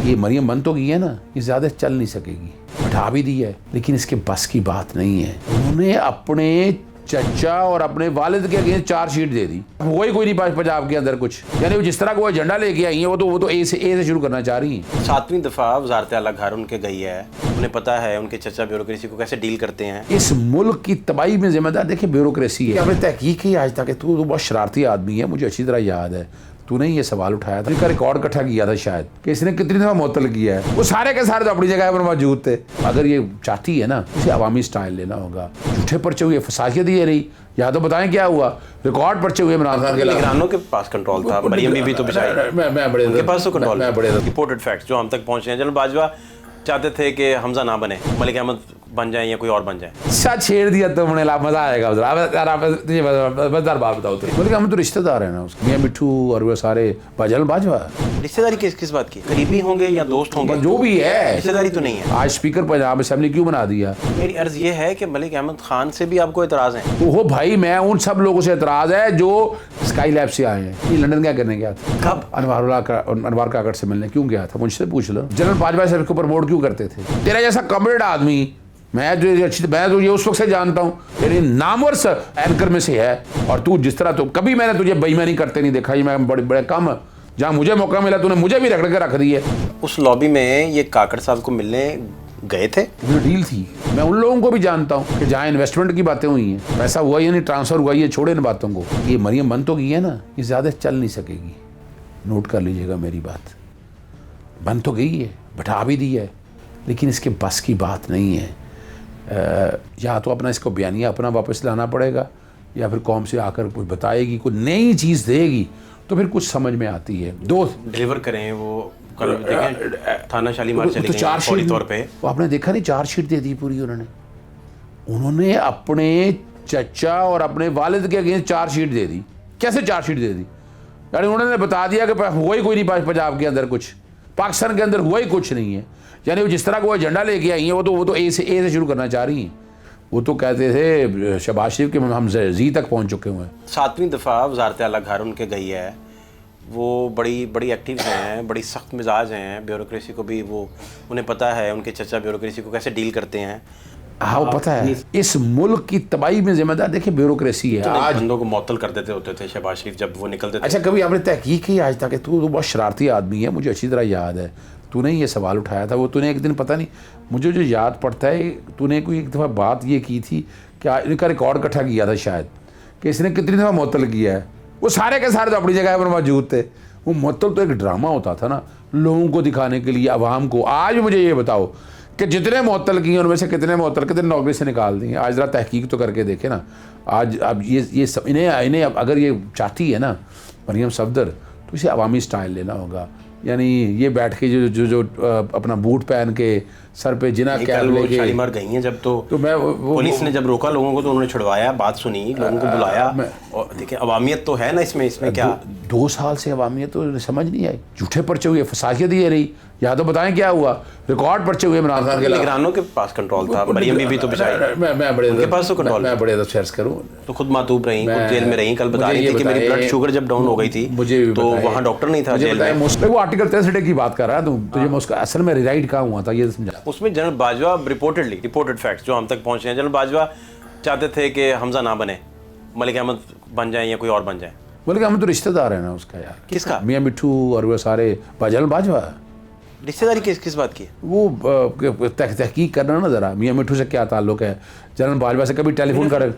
ये मरियम बन तो गई है ना, ये ज्यादा चल नहीं सकेगी, बैठा भी दी है, लेकिन इसके बस की बात नहीं है। उन्होंने अपने चचा और अपने वालिद के अगेंस्ट चार्जशीट दे दी। वही कोई नहीं पंजाब के अंदर कुछ, यानी वो जिस तरह को एजेंडा लेके आई है वो तो ए से शुरू करना चाह रही है। 7वीं दफा वजारत आला घर उनके गई है, उन्हें पता है उनके चचा ब्यूरोक्रेसी को कैसे डील करते हैं। इस मुल्क की तबाही में जिम्मेदार देखिए ब्यूरोक्रेसी है। आपने तहकीक की आज तक, तू बहुत शरारती आदमी है, मुझे अच्छी तरह याद है तूने ये सवाल उठाया था, इसका रिकॉर्ड इकट्ठा किया था शायद कि इसने कितनी दफा मुअत्तल किया है। वो सारे के सारे तो अपनी जगह पर मौजूद थे। अगर ये चाहती है ना, इसे अवामी स्टाइल लेना होगा। झूठे पर्चे हुए, फसाखियत ये रही, या तो बताएं क्या हुआ। रिकॉर्ड पर्चे हुए इमरान खान के निगरानों के पास कंट्रोल था, मरियम बीबी तो बेचारी मैं बड़े उनके पास तो कंट्रोल। मैं बड़े रिपोर्टेड फैक्ट्स जो हम तक पहुंचे हैं, जनरल बाजवा चाहते थे कि हमजा ना बने, मलिक अहमद बन जाए या कोई और बन जाए। अच्छा छेड़ दिया तो मैंने मजा आएगा उधर। अब आप तुझे मजेदार बात बताओ तो, मलिक अहमद तो रिश्तेदार है ना उसके, मियां मिट्ठू और वो सारे जनरल बाजवा। रिश्तेदारी किस बात की? करीबी होंगे या दोस्त होंगे? जो भी है, रिश्तेदारी तो नहीं है। आज स्पीकर पंजाब असेंबली क्यों बना दिया? मेरी अर्ज ये है कि मलिक अहमद खान से भी आपको एतराज है? ओहो भाई, मैं उन सब लोगों से एतराज है जो स्काई लैब से आए हैं। ये लंदन क्या करने गया था? कब? अनवार काकड़ से मिलने क्यों गया था? मुझसे पूछ लो। जनरल बाजवा साहब को प्रमोट क्यों करते थे? तेरा जैसा कमरेड आदमी मैं तो ये उस वक्त से जानता हूँ, तेरे नामवर एंकर में से है। और तू जिस तरह, तो कभी मैंने तुझे बेईमानी करते नहीं देखा। ये मैं बड़े कम, जहाँ मुझे मौका मिला तूने मुझे भी रगड़ के रख दी है। उस लॉबी में ये काकड़ साहब को मिलने गए थे? डील थी। मैं उन लोगों को भी जानता हूँ कि जहाँ इन्वेस्टमेंट की बातें हुई हैं, पैसा हुआ या नहीं, ट्रांसफर हुआ, ये छोड़े इन बातों को। ये मरियम बन तो गई है ना, ये ज्यादा चल नहीं सकेगी। नोट कर लीजिएगा मेरी बात, बन तो गई है, बैठा भी दी है, लेकिन इसके बस की बात नहीं है। या तो अपना इसको बयानिया अपना वापस लाना पड़ेगा, या फिर कौम से आकर कुछ बताएगी, कोई नई चीज़ देगी तो फिर कुछ समझ में आती है। दो डिलीवर करें वो कल देखें थाना शालीमार चले गए चार्जशीट तौर पे। वो आपने देखा नहीं, चार्जशीट दे दी पूरी उन्होंने अपने चचा और अपने वालिद के अगेंस्ट चार्जशीट दे दी। कैसे चार्जशीट दे दी? यानी उन्होंने बता दिया कि हुआ ही कोई नहीं पंजाब के अंदर कुछ, पाकिस्तान के अंदर हुआ ही कुछ नहीं है। यानी वो जिस तरह को एजेंडा लेके आई हैं वो तो ए से शुरू करना चाह रही हैं। वो तो कहते थे शहबाज शरीफ के हम जी तक पहुंच चुके हुए हैं। 7वीं दफ़ा वजारत आला घर उनके गई है, वो बड़ी एक्टिव हैं, बड़ी सख्त मिजाज हैं। ब्यूरोक्रेसी को भी वो उन्हें पता है उनके चचा ब्यूरोक्रेसी को कैसे डील करते हैं। हाँ वो पता है। इस मुल्क की तबाही में जिम्मेदार देखिए ब्यूरोक्रेसी है। आज बंदों को मुअत्तल कर देते होते थे शहबाज शरीफ जब वो निकलते थे। अच्छा कभी आपने तहकीक की आज तक? तू बहुत शरारती आदमी है, मुझे अच्छी तरह याद है तूने ये सवाल उठाया था। वो तूने एक दिन, पता नहीं मुझे जो याद पड़ता है, तूने कोई एक दफ़ा बात ये की थी कि इनका रिकॉर्ड इकट्ठा किया था शायद कि इसने कितनी दफ़ा मुअत्तल किया है। वो सारे के सारे तो अपनी जगह पर मौजूद थे। वो मुअत्तल तो एक ड्रामा होता था ना, लोगों को दिखाने के लिए, आवाम को। आज मुझे ये बताओ कि जितने मुअत्तल किए उनमें से कितने मुअत्तल कितने नौकरी से निकाल दिए? आज ज़रा तहकीक तो करके देखे ना। आज अब ये सब इन्हें अगर ये चाहती है ना मरियम सफदर, तो इसे अवामी स्टाइल लेना होगा। यानी ये बैठ के जो अपना बूट पहन के सर पे जिना कैप लेके शालीमार गई हैं जब, तो मैं पुलिस ने जब रोका लोगों को तो उन्होंने छुड़वाया, बात सुनी, लोगों को बुलाया। और देखिए अवामियत तो है ना इसमें क्या 2 साल से अवामियत तो समझ नहीं आई। झूठे पर्चे हुए, फसाखियत ये रही, या तो बताएं क्या हुआ। रिकॉर्ड पर्चे हुए इमरान खान के। निगरानों के पास कंट्रोल था, मरियम बीबी तो बेचारी मैं बड़े उनके पास तो कंट्रोल। मैं बड़े शेयर करूं तो खुद मातूब रही, खुद जेल में रही। कल बता रही थी कि मेरी ब्लड शुगर जब डाउन हो गई थी मुझे तो वहाँ डॉक्टर नहीं था जेल में। वो आर्टिकल 63 की बात कर रहा है तुझे मैं उसका असल में रिराइट कहाँ हुआ था ये समझा। उसमें जनरल बाजवा रिपोर्टेड फैक्ट्स जो हम तक पहुंचे हैं, जनरल बाजवा चाहते थे कि हमजा ना बने, मलिक अहमद बन जाए या कोई और बन जाए। मलिक अहमद तो रिश्तेदार है ना उसका यार। किसका? मियां मिट्ठू और वो सारे जनरल बाजवा। रिश्तेदारी किस बात की? वो तहकीक करना ना जरा, मियां मिट्ठू से क्या ताल्लुक है, जनरल बाजवा से कभी टेलीफोन कर।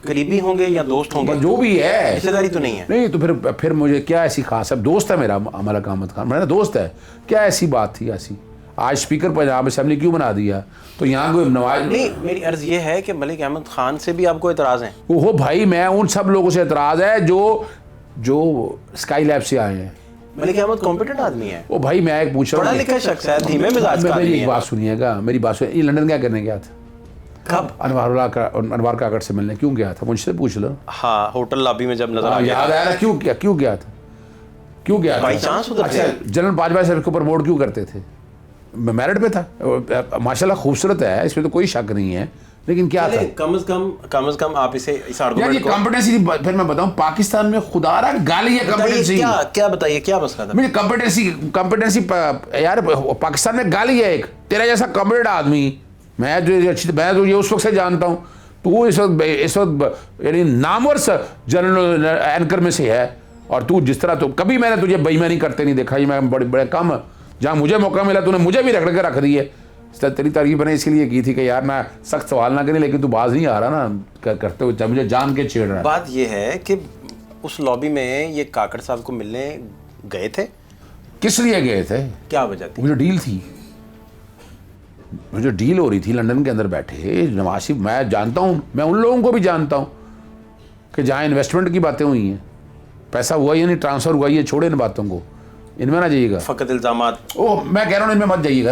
करीबी होंगे या दोस्त होंगे? जो भी है, रिश्तेदारी तो नहीं है। नहीं तो फिर मुझे क्या ऐसी खास, अब दोस्त है मेरा मलिक अहमद खान, मेरा दोस्त है, क्या ऐसी बात थी ऐसी? आज स्पीकर पंजाब असेंबली क्यों बना दिया? तो यहाँ कोई नवाज नहीं। मेरी अर्ज ये है कि मलिक अहमद खान से भी आपको एतराज है? ओहो भाई, मैं उन सब लोगों से एतराज है जो स्काई लैब से आए हैं। मलिक अहमद कॉम्पिटेंट आदमी है। ओ भाई मैं एक पूछ रहा हूँ, पढ़ा लिखा शख्स है, धीमे मिजाज का आदमी है। मेरी एक बात सुनिएगा, मेरी बात सुनिए। ये लंदन क्या करने गया था? कब? अनवार काकड़ से मिलने क्यों गया था? मुझसे पूछ लो। हाँ, होटल लॉबी में जब नजर आ गया। याद आया ना क्यों गया था? बाई चांस उधर। अच्छा जनरल बाजवा साहब को प्रमोट क्यों करते थे? मेरिट पे था, माशाल्लाह खूबसूरत है, इसमें तो कोई शक नहीं है, लेकिन क्या था कम से कम आप इसे इस यार, ये आर्गुमेंट को कॉम्पिटेंसी। फिर मैं बताऊं, पाकिस्तान में खुदारा गाली है कॉम्पिटेंसी। क्या बताइए, क्या मसला था? मुझे कॉम्पिटेंसी यार, पाकिस्तान में गाली है एक, तेरा जैसा कॉम्पिटेंट आदमी, मैं तो ये उस वक्त से जानता हूँ, तू इस वक्त यानी नामवर जनरल एंकर में से है, और तू जिस तरह, तो कभी मैंने तुझे बेईमानी करते नहीं देखा। ये मैं बड़े कम, जहाँ मुझे मौका मिला तूने मुझे भी रगड़ के रख दी है। तेरी तारीफ मैंने इसलिए की थी कि यार मैं सख्त सवाल ना करें, लेकिन तू बाज नहीं आ रहा ना करते हुए, मुझे जान के छेड़ रहा है। बात ये है कि उस लॉबी में ये काकड़ साहब को मिलने गए थे। किस लिए गए थे? क्या वजह थी? मुझे डील थी, मुझे डील हो रही थी लंदन के अंदर बैठे। नवाज शरीफ मैं जानता हूँ, मैं उन लोगों को भी जानता हूँ कि जहाँ इन्वेस्टमेंट की बातें हुई हैं, पैसा हुआ या नहीं, ट्रांसफ़र हुआ, ये छोड़े इन बातों को, इनमें ना जाइएगा। फ़कत इल्ज़ामात। ओ मैं कह रहा हूँ इनमें मत जाइएगा ना।